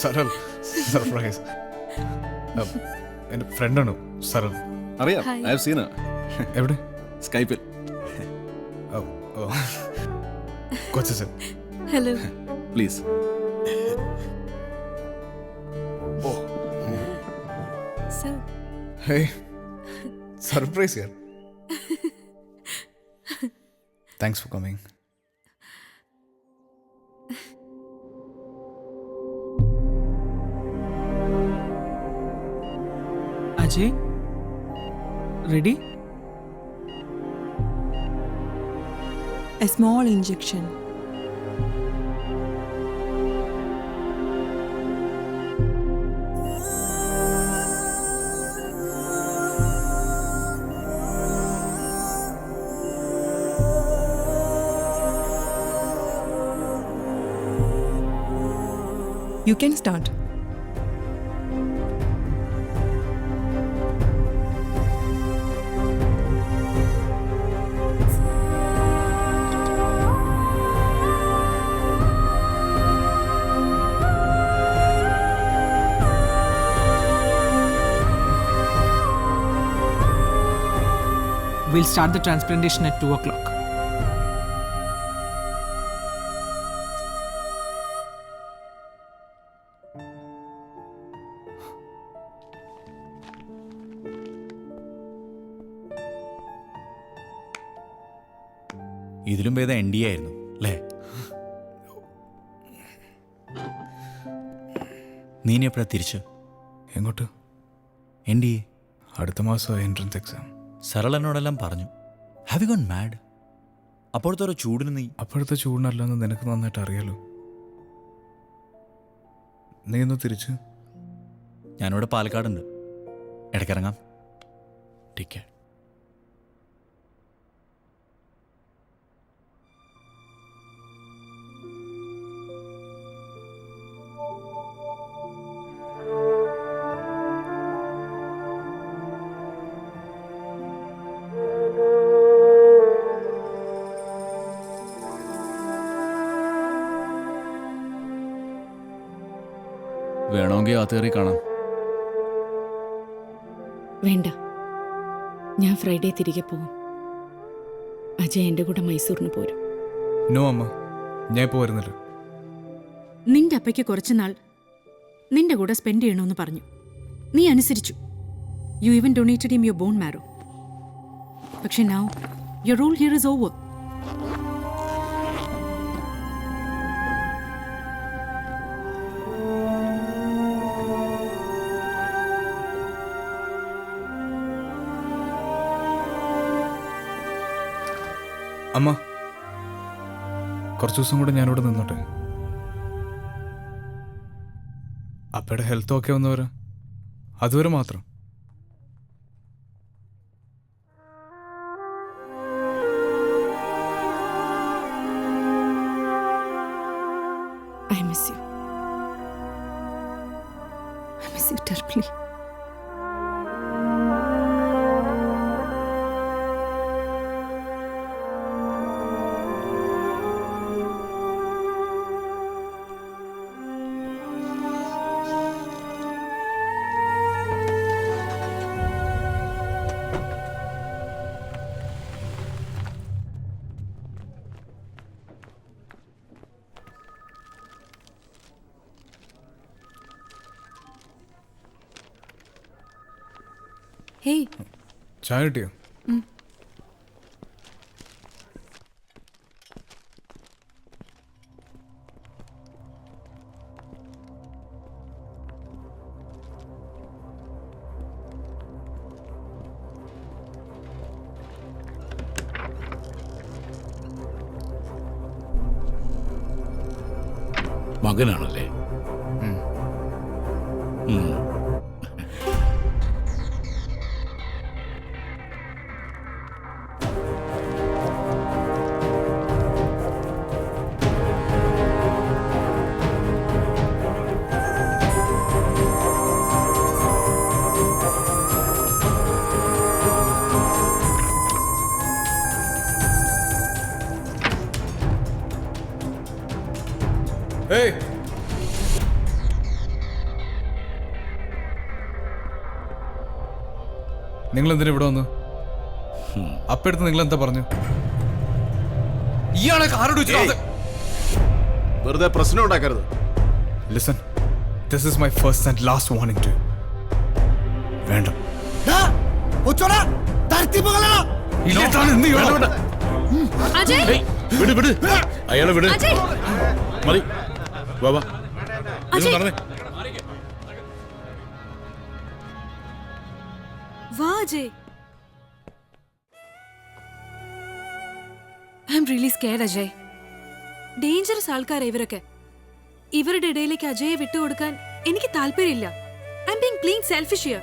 Saral surprise. എൻ്റെ ഫ്രണ്ടാണ് സരൾ. അറിയാം, ഐ ഹാവ് സീൻ എവിടെ? സ്കൈപ്പിൽ. കൊച്ചൻ. Hello. Please. Sir. Hey, surprise here. Thanks for coming. Ajay, ready? A small injection. You can start. We'll start the transplantation at 2 o'clock. ഇതിലും ഭേദം NDA ആയിരുന്നു അല്ലേ? നീ ഇനി എപ്പോഴാ തിരിച്ച്? എങ്ങോട്ട്? NDA. അടുത്ത മാസം എൻട്രൻസ് എക്സാം. സരൾ എന്നോടെല്ലാം പറഞ്ഞു. Have you gone mad? അപ്പോഴത്തെ ഒരു ചൂടിന് നീ. അപ്പോഴത്തെ ചൂടിനല്ലെന്ന് നിനക്ക് നന്നായിട്ട് അറിയാലോ. നീ ഒന്ന് തിരിച്ച്. ഞാനിവിടെ പാലക്കാടുണ്ട്, ഇടയ്ക്കിറങ്ങാം. Take care. വേണമെങ്കിൽ ആ കയറി കാണാം. വേണ്ട, ഞാൻ ഫ്രൈഡേ തിരികെ പോകും. അജയ് എൻ്റെ കൂടെ മൈസൂറിന് പോരും. നോ അമ്മ, ഞാൻ ഇപ്പോൾ വരുന്നില്ല. നിന്റെ അപ്പയ്ക്ക് കുറച്ചുനാൾ നിന്റെ കൂടെ സ്പെൻഡ് ചെയ്യണമെന്ന് പറഞ്ഞു. നീ അനുസരിച്ചു. You even donated him your bone marrow. പക്ഷെ now your role here is over. അമ്മ, കുറച്ച് ദിവസം കൂടെ ഞാനിവിടെ നിന്നോട്ടെ. അപ്പയുടെ ഹെൽത്ത് ഒക്കെ വന്നവരാ, അതുവരെ മാത്രം. I miss you. I miss you terribly. Hey. ചായ കിട്ടിയോ? മകനാണല്ലേ? Hey! നിങ്ങൾ എന്തിനാ ഇവിടെ വന്നു? അപ്പടുത്ത് നിങ്ങൾ എന്താ പറഞ്ഞു? ഇയാളെ ആരോട് വെറുതെ പ്രശ്നം ഉണ്ടാക്കരുത്. Listen, this is my first and last warning to. വേണ്ട. അജയ് വിട് വിട്, അയാളെ വിട്. അജയ് മതി, വാ വാ. അജയ് നടന്നേ. വാ Ajay. I am really scared Ajay. Dangerous ആൾക്കാരാ ഇവരൊക്കെ. ഇവരുടെ ഇടയിലേക്ക് അജയെ വിട്ടുകൊടുക്കാൻ എനിക്ക് താല്പര്യമില്ല. I am being plain selfish here.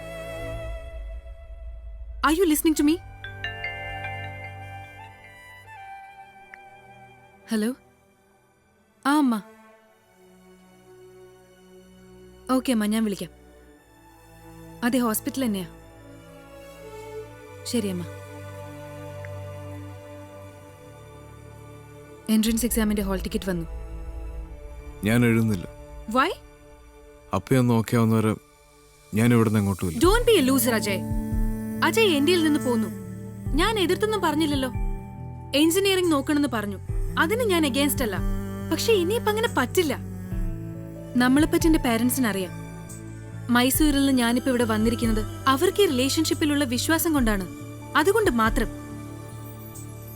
Are you listening to me? Hello. ആ അമ്മ. ഓക്കെ അമ്മ, ഞാൻ വിളിക്കാം. അതെ, ഹോസ്പിറ്റൽ തന്നെയാ. ശരി അമ്മ. എൻട്രൻസ് എക്സാമിന്റെ ഹാൾ ടിക്കറ്റ് വന്നു. ഞാൻ എഴുതുന്നില്ല. വൈ? അപ്പയൊന്ന് ഓക്കെ ആവുന്നവരെ ഞാൻ ഇവിടുന്ന് എങ്ങോട്ടും ഇല്ല. Don't be a loser Ajay. Ajay എന്റെയിൽ നിന്ന് പോന്നു. ഞാൻ എതിർത്തൊന്നും പറഞ്ഞില്ലല്ലോ. എഞ്ചിനീയറിംഗ് നോക്കണമെന്ന് പറഞ്ഞു. അതിന് ഞാൻ അഗേൻസ്റ്റ് അല്ല. പക്ഷെ ഇനിയിപ്പോ അങ്ങനെ പറ്റില്ല. നമ്മളെപ്പറ്റി എന്റെ പേരൻസിന് അറിയാം. മൈസൂരിൽ നിന്ന് ഞാനിപ്പോ ഇവിടെ വന്നിരിക്കുന്നത് അവർക്ക് ഈ റിലേഷൻഷിപ്പിലുള്ള വിശ്വാസം കൊണ്ടാണ്. അതുകൊണ്ട് മാത്രം.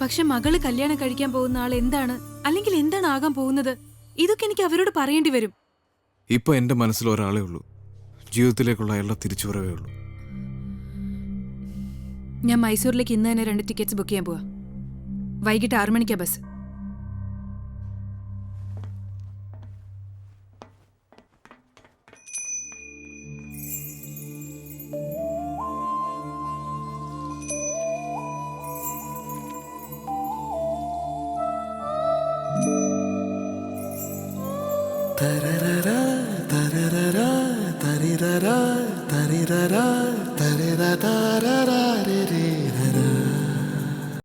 പക്ഷെ മകള് കല്യാണം കഴിക്കാൻ പോകുന്ന ആൾ എന്താണ്, അല്ലെങ്കിൽ എന്താണ് ആകാൻ പോകുന്നത്, ഇതൊക്കെ എനിക്ക് അവരോട് പറയേണ്ടി വരും. ഇപ്പൊ എന്റെ മനസ്സിൽ ഒരാളേ ഉള്ളൂ. ജീവിതത്തിലേക്കുള്ള അയാളുടെ തിരിച്ചുവരവേ ഉള്ളൂ. ഞാൻ മൈസൂരിലേക്ക് ഇന്ന് തന്നെ 2 ടിക്കറ്റ്സ് ബുക്ക് ചെയ്യാൻ പോവാ. വൈകിട്ട് 6 മണിക്കാ ബസ്. തരിരരാ തരിരരാ തരിരരാ തരിരരാ